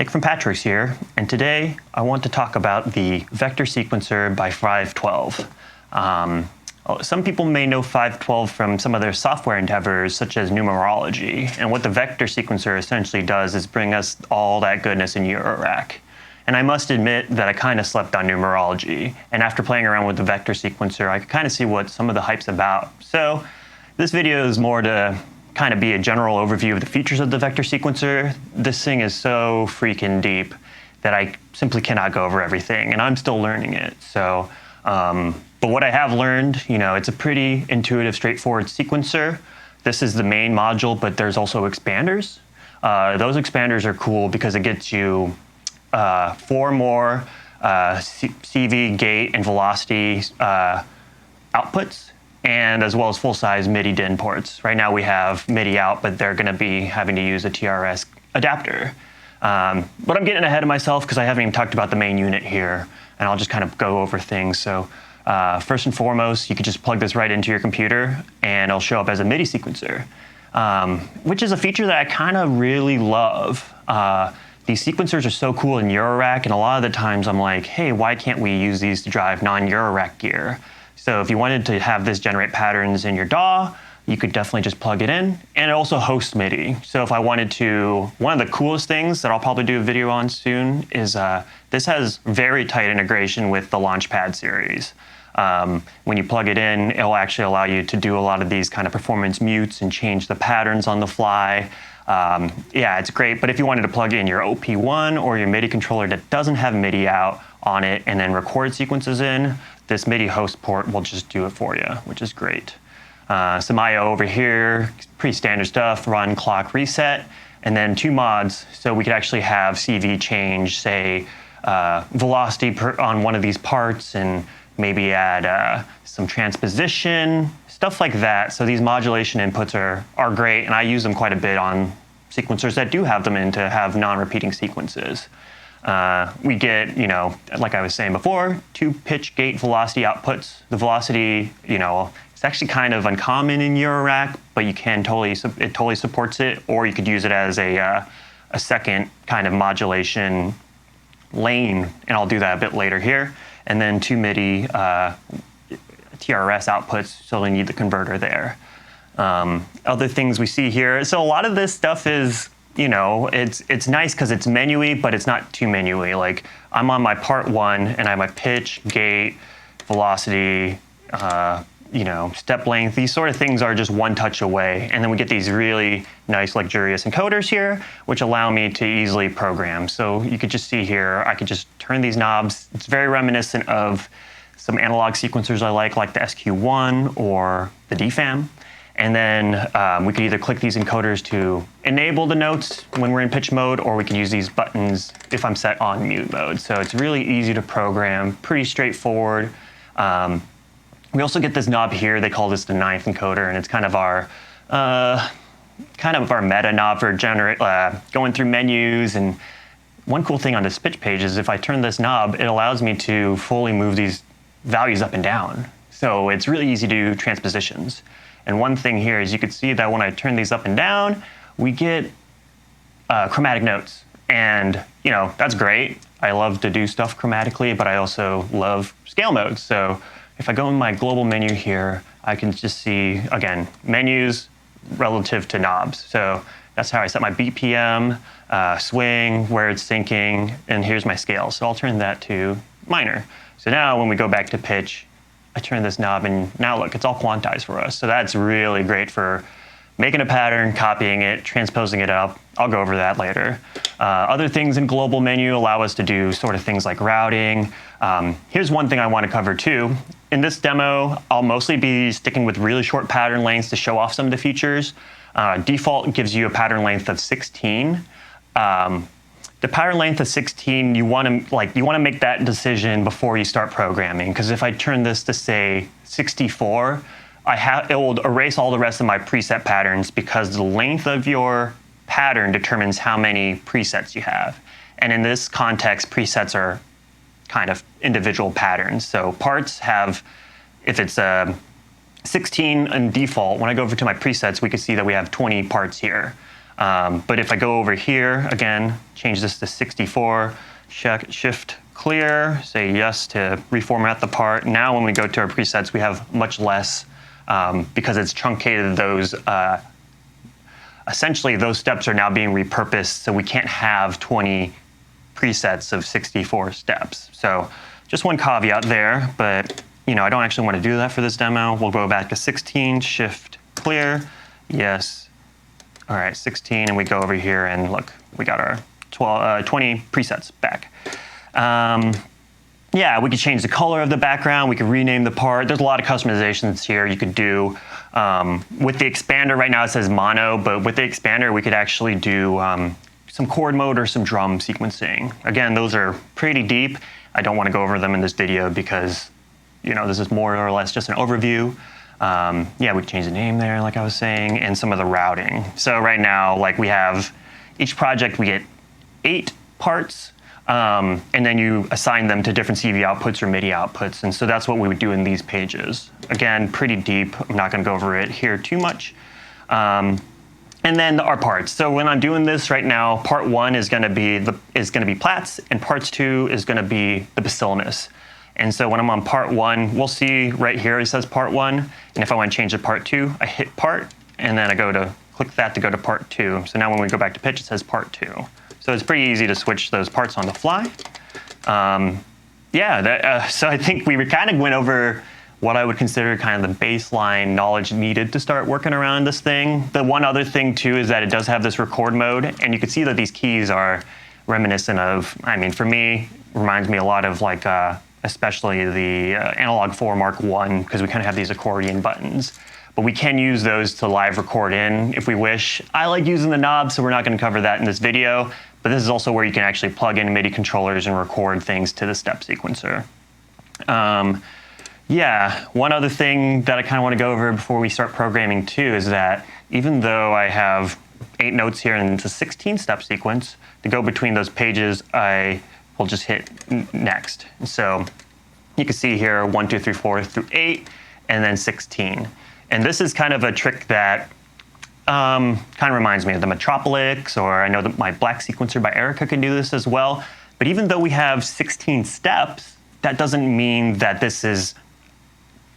Nick from Patchwerks here, and today I want to talk about the vector sequencer by Five12. Some people may know Five12 from some of their software endeavors, such as numerology, and what the vector sequencer essentially does is bring us all that goodness in Eurorack. And I must admit that I kind of slept on numerology, and after playing around with the vector sequencer, I could kind of see what some of the hype's about. So this video is more to kind of be a general overview of the features of the vector sequencer. This thing is so freaking deep that I simply cannot go over everything, and I'm still learning it. So, but what I have learned, it's a pretty intuitive, straightforward sequencer. This is the main module, but there's also expanders. Those expanders are cool because it gets you 4 more CV, gate, and velocity outputs, and as well as full-size MIDI DIN ports. Right now we have MIDI out, but they're going to be having to use a TRS adapter. But I'm getting ahead of myself because I haven't even talked about the main unit here, and I'll just kind of go over things. So first and foremost, you could just plug this right into your computer, and it'll show up as a MIDI sequencer, which is a feature that I kind of really love. These sequencers are so cool in Eurorack, and a lot of the times I'm like, hey, why can't we use these to drive non-Eurorack gear? So if you wanted to have this generate patterns in your DAW, you could definitely just plug it in, and it also hosts MIDI. So if I wanted to, one of the coolest things that I'll probably do a video on soon is this has very tight integration with the Launchpad series. When you plug it in, it'll actually allow you to do a lot of these kind of performance mutes and change the patterns on the fly. Yeah, it's great, but if you wanted to plug in your OP1 or your MIDI controller that doesn't have MIDI out on it and then record sequences in, this MIDI host port will just do it for you, which is great. Some I/O over here, pretty standard stuff, run, clock, reset, and then 2 mods, so we could actually have CV change, say, velocity on one of these parts, and maybe add some transposition, stuff like that. So these modulation inputs are great, and I use them quite a bit on sequencers that do have them in to have non-repeating sequences. We get, like I was saying before, 2 pitch, gate, velocity outputs. The velocity, it's actually kind of uncommon in Eurorack, but it totally supports it, or you could use it as a second kind of modulation lane, and I'll do that a bit later here. And then 2 MIDI TRS outputs, so we need the converter there. Other things we see here, so a lot of this stuff is, it's nice because it's menu-y, but it's not too menu-y. Like, I'm on my part 1, and I have my pitch, gate, velocity, step length. These sort of things are just one touch away. And then we get these really nice, luxurious encoders here, which allow me to easily program. So you could just see here, I could just turn these knobs. It's very reminiscent of some analog sequencers I like the SQ1 or the DFAM. And then we could either click these encoders to enable the notes when we're in pitch mode, or we could use these buttons if I'm set on mute mode. So it's really easy to program, pretty straightforward. We also get this knob here. They call this the 9th encoder, and it's kind of our meta knob for going through menus. And one cool thing on this pitch page is if I turn this knob, it allows me to fully move these values up and down. So it's really easy to do transpositions. And one thing here is you can see that when I turn these up and down, we get chromatic notes. And, that's great. I love to do stuff chromatically, but I also love scale modes. So if I go in my global menu here, I can just see, again, menus relative to knobs. So that's how I set my BPM, swing, where it's syncing, and here's my scale. So I'll turn that to minor. So now when we go back to pitch, I turn this knob, and now look, it's all quantized for us. So that's really great for making a pattern, copying it, transposing it up. I'll go over that later. Other things in global menu allow us to do sort of things like routing. Here's one thing I want to cover too. In this demo, I'll mostly be sticking with really short pattern lengths to show off some of the features. Default gives you a pattern length of 16. The pattern length of 16, you want to make that decision before you start programming, because if I turn this to say 64, it will erase all the rest of my preset patterns, because the length of your pattern determines how many presets you have. And in this context, presets are kind of individual patterns. So parts have, if it's 16 in default, when I go over to my presets, we can see that we have 20 parts here. But if I go over here, again, change this to 64, shift clear, say yes to reformat the part. Now when we go to our presets, we have much less because it's truncated those, essentially those steps are now being repurposed, so we can't have 20 presets of 64 steps. So just one caveat there, but I don't actually want to do that for this demo. We'll go back to 16, shift clear, yes. All right, 16, and we go over here and look, we got our 20 presets back. Yeah, we could change the color of the background. We could rename the part. There's a lot of customizations here you could do. With the expander, right now it says mono, but with the expander, we could actually do some chord mode or some drum sequencing. Again, those are pretty deep. I don't want to go over them in this video because, this is more or less just an overview. Yeah, we could change the name there, like I was saying, and some of the routing. So right now, like we have each project, we get 8 parts. And then you assign them to different CV outputs or MIDI outputs. And so that's what we would do in these pages. Again, pretty deep. I'm not going to go over it here too much. And then our parts. So when I'm doing this right now, part 1 is going to be Platts, and parts 2 is going to be the Bacillinus. And so when I'm on part 1, we'll see right here it says part 1. And if I want to change to part 2, I hit part, and then I go to click that to go to part 2. So now when we go back to pitch, it says part 2. So it's pretty easy to switch those parts on the fly. Yeah, so I think we kind of went over what I would consider kind of the baseline knowledge needed to start working around this thing. The one other thing too is that it does have this record mode, and you can see that these keys are reminiscent of, for me, reminds me a lot of like, especially the Analog 4 Mark I, because we kind of have these accordion buttons. But we can use those to live record in if we wish. I like using the knobs, so we're not going to cover that in this video. But this is also where you can actually plug in MIDI controllers and record things to the step sequencer. Yeah, one other thing that I kind of want to go over before we start programming too is that even though I have 8 notes here and it's a 16-step sequence, to go between those pages, I will just hit next. So you can see here 1, 2, 3, 4 through 8, and then 16. And this is kind of a trick that kind of reminds me of the Metropolix, or I know that my Black sequencer by Erica can do this as well. But even though we have 16 steps, that doesn't mean that this is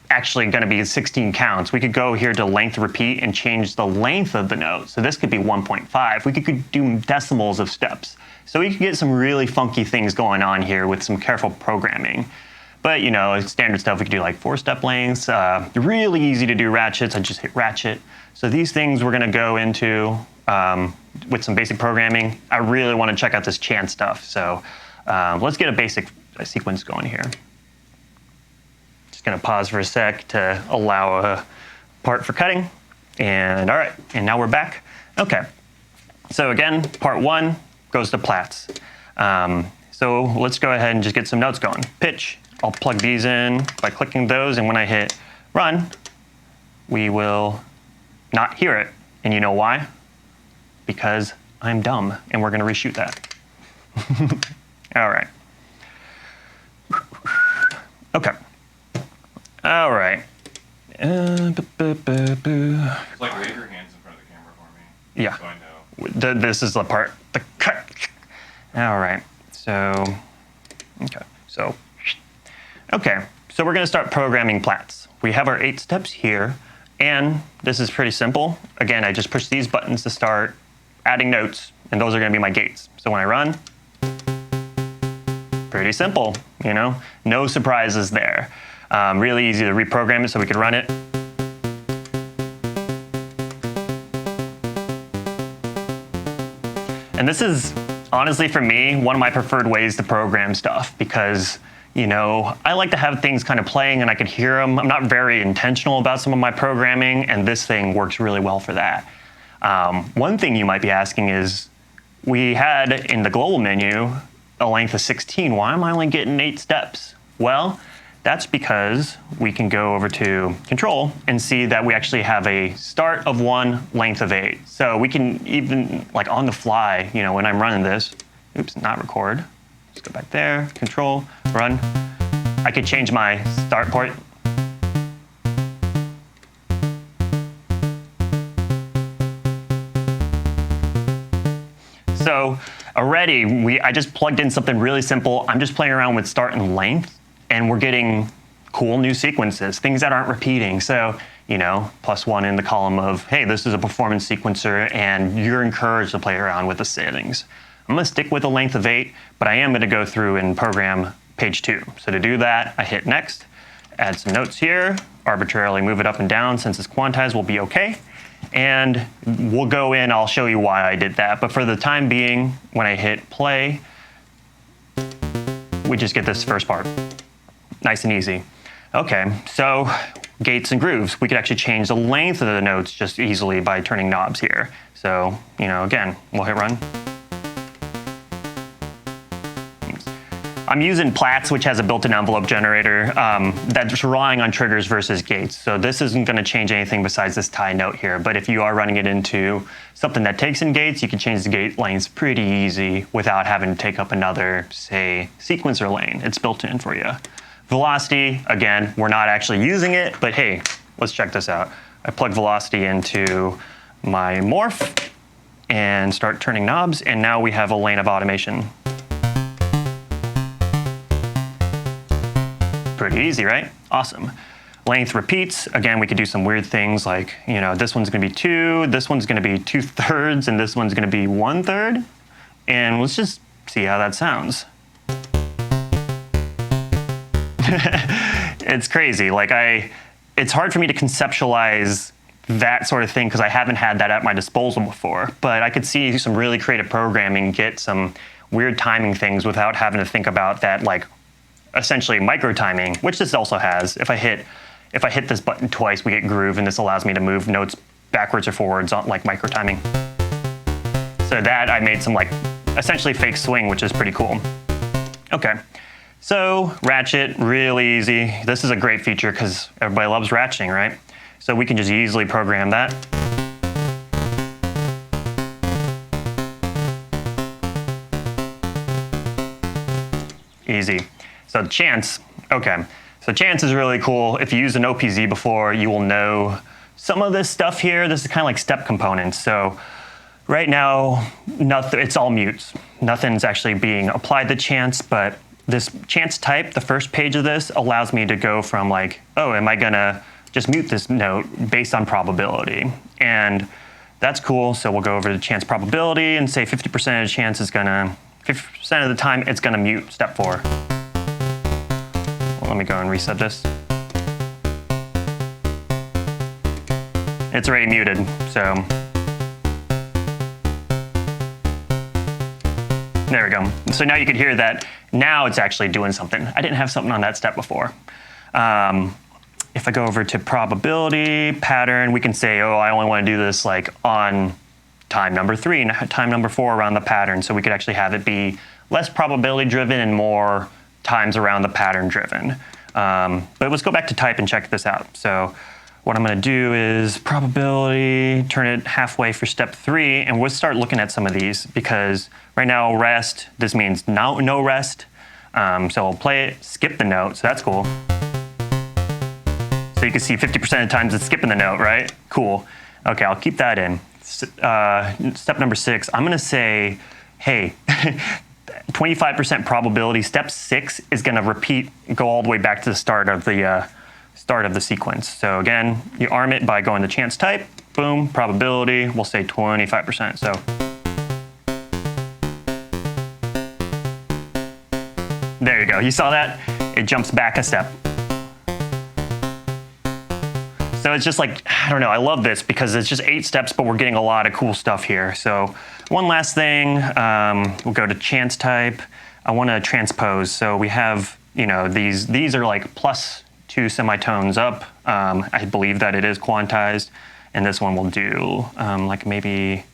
actually going to be 16 counts. We could go here to length repeat and change the length of the note. So this could be 1.5. We could do decimals of steps. So we could get some really funky things going on here with some careful programming. But standard stuff, we could do like 4-step lengths. Really easy to do ratchets. I just hit ratchet. So these things we're going to go into with some basic programming. I really want to check out this chant stuff. So let's get a basic sequence going here. Just going to pause for a sec to allow a part for cutting. And all right, and now we're back. Okay, so again, part 1 goes to Platts. So let's go ahead and just get some notes going. Pitch. I'll plug these in by clicking those, and when I hit run, we will not hear it. And you know why? Because I'm dumb, and we're going to reshoot that. All right. Okay. All right. It's like wave your hands in front of the camera for me. Yeah. So I know. This is the part. The cut. All right. So, okay. So we're going to start programming Platts. We have our 8 steps here, and this is pretty simple. Again, I just push these buttons to start adding notes, and those are going to be my gates. So when I run, pretty simple, no surprises there. Really easy to reprogram it so we could run it. And this is, honestly, for me, one of my preferred ways to program stuff because, I like to have things kind of playing and I could hear them. I'm not very intentional about some of my programming, and this thing works really well for that. One thing you might be asking is, we had in the global menu a length of 16. Why am I only getting 8 steps? Well, that's because we can go over to control and see that we actually have a start of 1, length of 8. So we can even, like on the fly, when I'm running this, oops, not record. Let's go back there, control, run. I could change my start point. So already, I just plugged in something really simple. I'm just playing around with start and length, and we're getting cool new sequences, things that aren't repeating. So, you know, +1 in the column of, hey, this is a performance sequencer, and you're encouraged to play around with the settings. I'm gonna stick with a length of 8, but I am gonna go through and program page 2. So to do that, I hit next, add some notes here, arbitrarily move it up and down. Since it's quantized, we'll be okay. And we'll go in, I'll show you why I did that. But for the time being, when I hit play, we just get this first part. Nice and easy. Okay, so gates and grooves. We could actually change the length of the notes just easily by turning knobs here. So, you know, again, we'll hit run. I'm using Platts, which has a built-in envelope generator that's relying on triggers versus gates. So this isn't going to change anything besides this tie note here. But if you are running it into something that takes in gates, you can change the gate lengths pretty easy without having to take up another, say, sequencer lane. It's built in for you. Velocity, again, we're not actually using it, but hey, let's check this out. I plug velocity into my morph and start turning knobs, and now we have a lane of automation. Pretty easy, right? Awesome. Length repeats. Again, we could do some weird things like, you know, this one's gonna be 2, this one's gonna be 2/3, and this one's gonna be 1/3. And let's just see how that sounds. It's crazy. Like it's hard for me to conceptualize that sort of thing because I haven't had that at my disposal before. But I could see some really creative programming get some weird timing things without having to think about that, like essentially micro timing, which this also has. If I hit this button twice, we get groove, and this allows me to move notes backwards or forwards on like micro timing. So that I made some like essentially fake swing, which is pretty cool. Okay. So ratchet, really easy. This is a great feature because everybody loves ratcheting, right? So we can just easily program that. Easy. So chance, okay. So chance is really cool. If you used an OPZ before, you will know some of this stuff here. This is kind of like step components. So right now, it's all mutes. Nothing's actually being applied to chance, but this chance type, the first page of this, allows me to go from like, oh, am I gonna just mute this note based on probability? And that's cool. So we'll go over to chance probability and say 50% of the chance is gonna, 50% of the time it's gonna mute step 4. Well, let me go and reset this. It's already muted, so. There we go. So now you could hear that now it's actually doing something. I didn't have something on that step before. If I go over to probability, pattern, we can say, oh, I only want to do this like on time number 3 and time number 4 around the pattern. So we could actually have it be less probability driven and more times around the pattern driven. But let's go back to type and check this out. So what I'm going to do is probability, turn it halfway for step 3, and we'll start looking at some of these because right now rest, this means no rest. So I'll play it, skip the note, so that's cool. So you can see 50% of the times it's skipping the note, right? Cool. Okay, I'll keep that in. Step number 6, I'm going to say, hey, 25% probability. Step 6 is going to repeat, go all the way back to the start of the sequence. So again, you arm it by going to chance type, boom, probability, we'll say 25%. So there you go. You saw that? It jumps back a step. So it's just like, I don't know, I love this because it's just 8 steps, but we're getting a lot of cool stuff here. So one last thing, we'll go to chance type. I want to transpose. So we have, you know, these are like +2 semitones up. I believe that it is quantized. And this one will do like maybe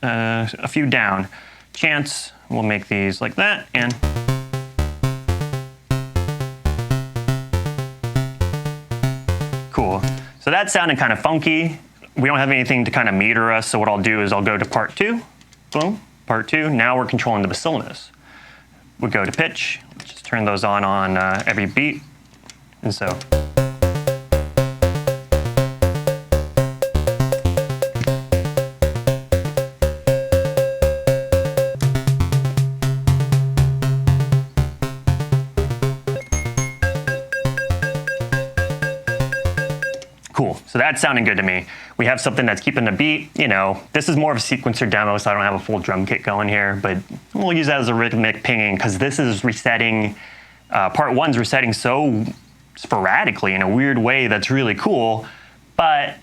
a few down. Chance, we'll make these like that. And cool. So that sounded kind of funky. We don't have anything to kind of meter us. So what I'll do is I'll go to part 2. Boom, part 2. Now we're controlling the bacillinus. We go to pitch. Just turn those on every beat. And so. Cool, so that's sounding good to me. We have something that's keeping the beat. You know, this is more of a sequencer demo, so I don't have a full drum kit going here, but we'll use that as a rhythmic pinging because this is resetting, part one's resetting so sporadically in a weird way that's really cool, but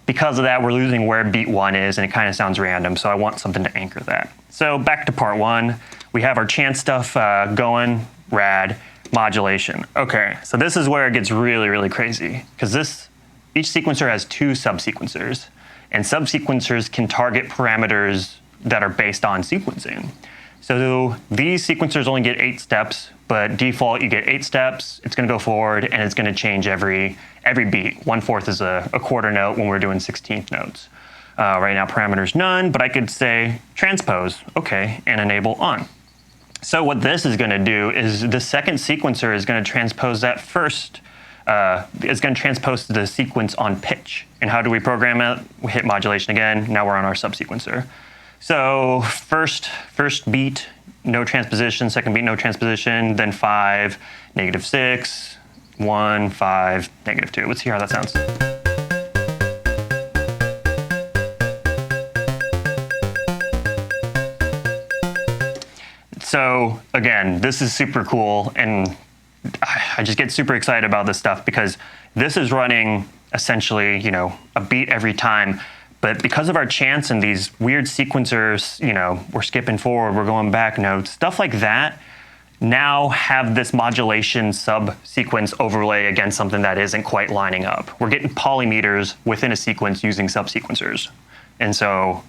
because of that, we're losing where beat one is, and it kind of sounds random, so I want something to anchor that. So back to part one, we have our chant stuff going, rad, modulation. Okay, so this is where it gets really, really crazy, because each sequencer has two subsequencers, and subsequencers can target parameters that are based on sequencing. So these sequencers only get 8 steps, but default you get 8 steps, it's gonna go forward, and it's gonna change every beat. 1/4 is a quarter note when we're doing 16th notes. Right now parameters none, but I could say transpose, okay, and enable on. So what this is gonna do is the second sequencer is gonna transpose that first, is gonna transpose the sequence on pitch. And how do we program it? We hit modulation again, now we're on our subsequencer. So first beat, no transposition, second beat, no transposition, then 5, -6, 1, 5, -2. Let's hear how that sounds. So again, this is super cool, and I just get super excited about this stuff because this is running essentially, you know, a beat every time. But because of our chants and these weird sequencers, you know, we're skipping forward, we're going back notes, stuff like that, now have this modulation sub-sequence overlay against something that isn't quite lining up. We're getting polymeters within a sequence using subsequencers. And so,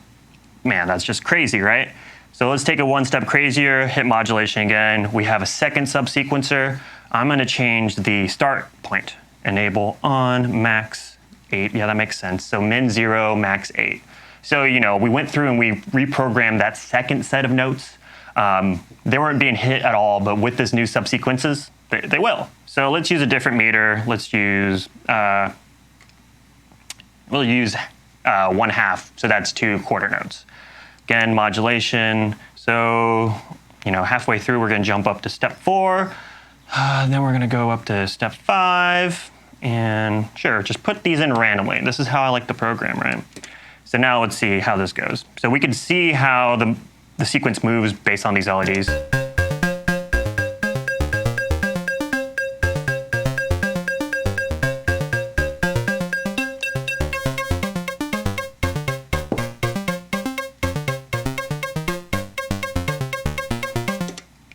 man, that's just crazy, right? So let's take it one step crazier, hit modulation again. We have a second subsequencer. I'm gonna change the start point. Enable on, max 8, yeah, that makes sense. So min 0, max 8. So, you know, we went through and we reprogrammed that second set of notes. They weren't being hit at all, but with this new subsequences, they will. So let's use a different meter. Let's use, we'll use 1/2, so that's 2 quarter notes. Again, modulation. So, you know, halfway through, we're gonna jump up to step 4. Then we're gonna go up to step 5. And sure, just put these in randomly. This is how I like the program, right? So now let's see how this goes. So we can see how the sequence moves based on these LEDs.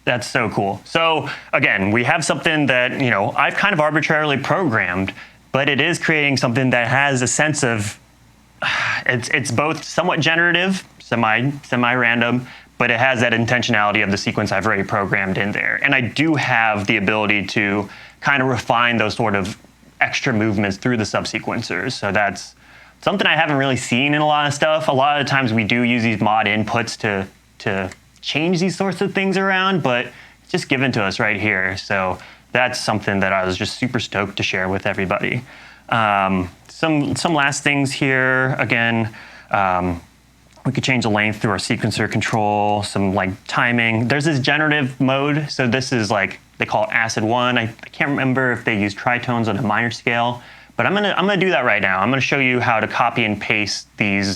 That's so cool. So again, we have something that, you know, I've kind of arbitrarily programmed, but it is creating something that has a sense of, it's both somewhat generative, semi-random, but it has that intentionality of the sequence I've already programmed in there. And I do have the ability to kind of refine those sort of extra movements through the subsequencers. So that's something I haven't really seen in a lot of stuff. A lot of the times we do use these mod inputs to change these sorts of things around, but it's just given to us right here. So that's something that I was just super stoked to share with everybody. Some last things here. Again, we could change the length through our sequencer control, some like timing. There's this generative mode. So this is like, they call it acid 1. I can't remember if they use tritones on a minor scale, but I'm gonna do that right now. I'm gonna show you how to copy and paste these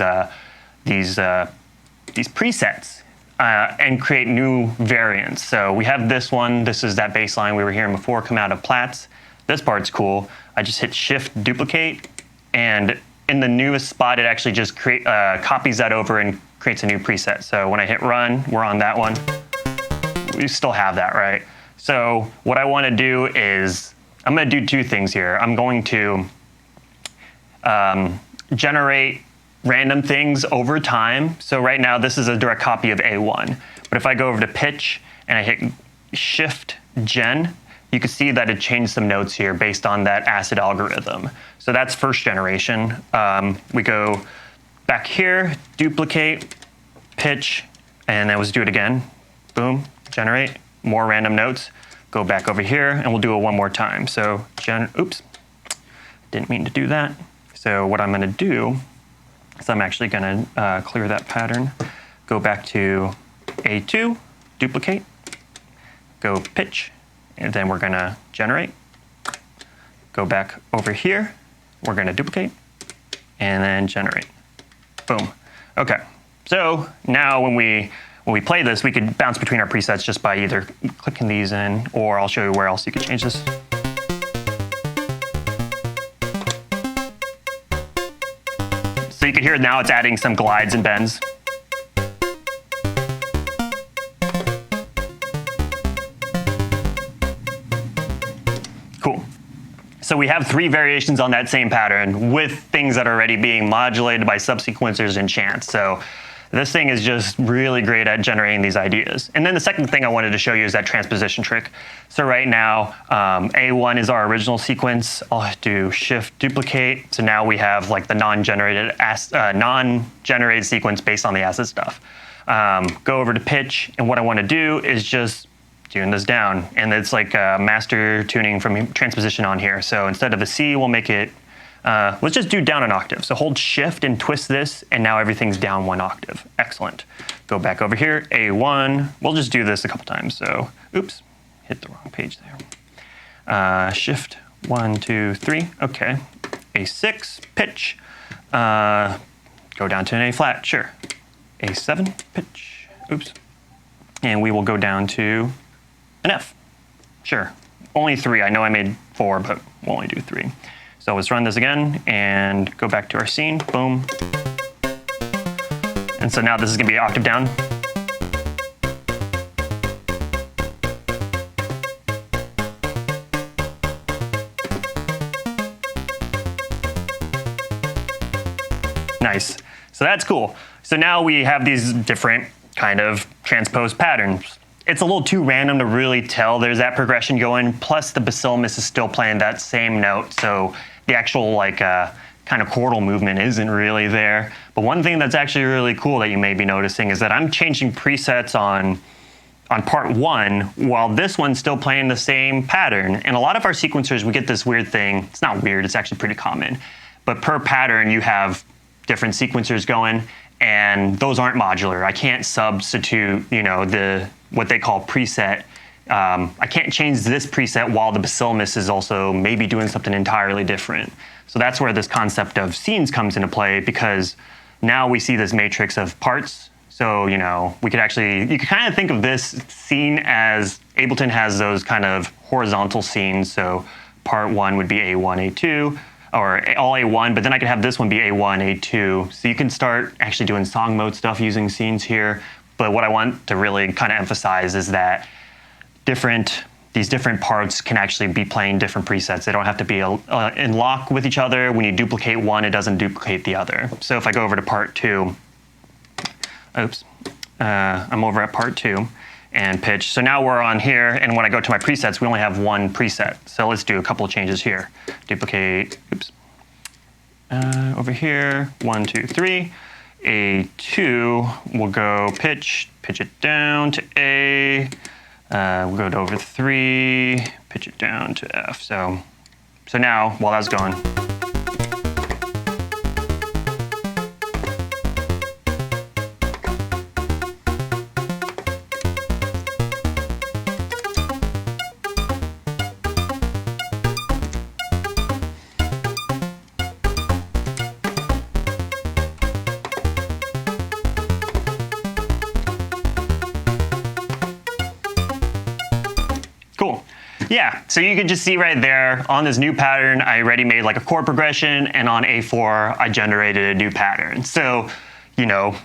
presets. And create new variants. So we have this one. This is that bass line we were hearing before come out of Platts. This part's cool. I just hit Shift Duplicate, and in the newest spot, it actually just copies that over and creates a new preset. So when I hit Run, we're on that one. We still have that, right? So what I want to do is, I'm going to do 2 things here. I'm going to generate random things over time. So right now, this is a direct copy of A1. But if I go over to pitch and I hit Shift Gen, you can see that it changed some notes here based on that acid algorithm. So that's first generation. We go back here, duplicate, pitch, and then let's do it again. Boom, generate, more random notes. Go back over here, and we'll do it one more time. So, oops, didn't mean to do that. So what I'm gonna do, so I'm actually gonna clear that pattern. Go back to A2, duplicate, go pitch, and then we're gonna generate. Go back over here, we're going to duplicate and then generate. Boom. Okay. So now when we play this, we could bounce between our presets just by either clicking these in, or I'll show you where else you could change this. So you can hear now it's adding some glides and bends. Cool. So we have 3 variations on that same pattern with things that are already being modulated by subsequencers and chants. So this thing is just really great at generating these ideas. And then the second thing I wanted to show you is that transposition trick. So right now, A1 is our original sequence. I'll do shift duplicate. So now we have like the non-generated sequence based on the acid stuff. Go over to pitch, and what I want to do is just tune this down. And it's like master tuning from transposition on here. So instead of a C, we'll make it, let's just do down an octave. So hold shift and twist this, and now everything's down 1 octave. Excellent. Go back over here, A1. We'll just do this a couple times. So, oops, hit the wrong page there. Shift 1, 2, 3. Okay. A6, pitch. Go down to an A flat, sure. A7, pitch. Oops. And we will go down to an F. Sure. Only 3. I know I made 4, but we'll only do 3. So let's run this again and go back to our scene. Boom. And so now this is going to be an octave down. Nice. So that's cool. So now we have these different kind of transposed patterns. It's a little too random to really tell there's that progression going, plus the bacillus is still playing that same note, so the actual like kind of chordal movement isn't really there. But one thing that's actually really cool that you may be noticing is that I'm changing presets on part 1 while this one's still playing the same pattern. And a lot of our sequencers, we get this weird thing. It's not weird, it's actually pretty common. But per pattern, you have different sequencers going, and those aren't modular. I can't substitute, you know, what they call preset. I can't change this preset while the bacillus is also maybe doing something entirely different. So that's where this concept of scenes comes into play, because now we see this matrix of parts. So, you know, we could actually, you could kind of think of this scene as Ableton has those kind of horizontal scenes. So part 1 would be A1, A2, or all A1, but then I could have this one be A1, A2. So you can start actually doing song mode stuff using scenes here. But what I want to really kind of emphasize is that these different parts can actually be playing different presets. They don't have to be in lock with each other. When you duplicate one, it doesn't duplicate the other. So if I go over to part 2, oops, I'm over at part 2 and pitch. So now we're on here, and when I go to my presets, we only have 1 preset. So let's do a couple of changes here. Duplicate, oops. Over here, 1, 2, 3. A2, we'll go pitch it down to A. We'll go to over 3, pitch it down to F. So now, while that's going, cool. Yeah, so you can just see right there on this new pattern, I already made like a chord progression, and on A4, I generated a new pattern. So, you know,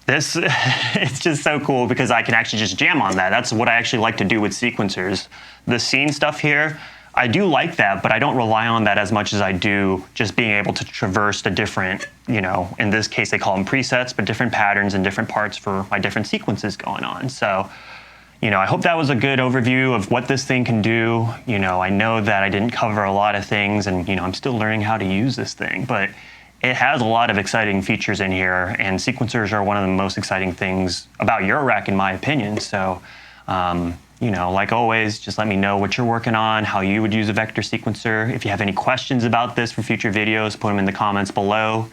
this, it's just so cool because I can actually just jam on that. That's what I actually like to do with sequencers. The scene stuff here, I do like that, but I don't rely on that as much as I do just being able to traverse the different, you know, in this case, they call them presets, but different patterns and different parts for my different sequences going on. So, you know, I hope that was a good overview of what this thing can do. You know, I know that I didn't cover a lot of things, and, you know, I'm still learning how to use this thing, but it has a lot of exciting features in here, and sequencers are one of the most exciting things about Eurorack, in my opinion. So, you know, like always, just let me know what you're working on, how you would use a vector sequencer. If you have any questions about this for future videos, put them in the comments below.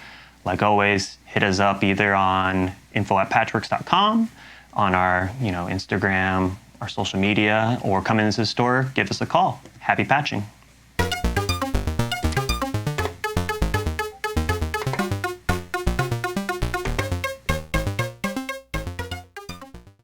Like always, hit us up either on info@patchwerks.com, on our, you know, Instagram, our social media, or come into the store, give us a call. Happy patching.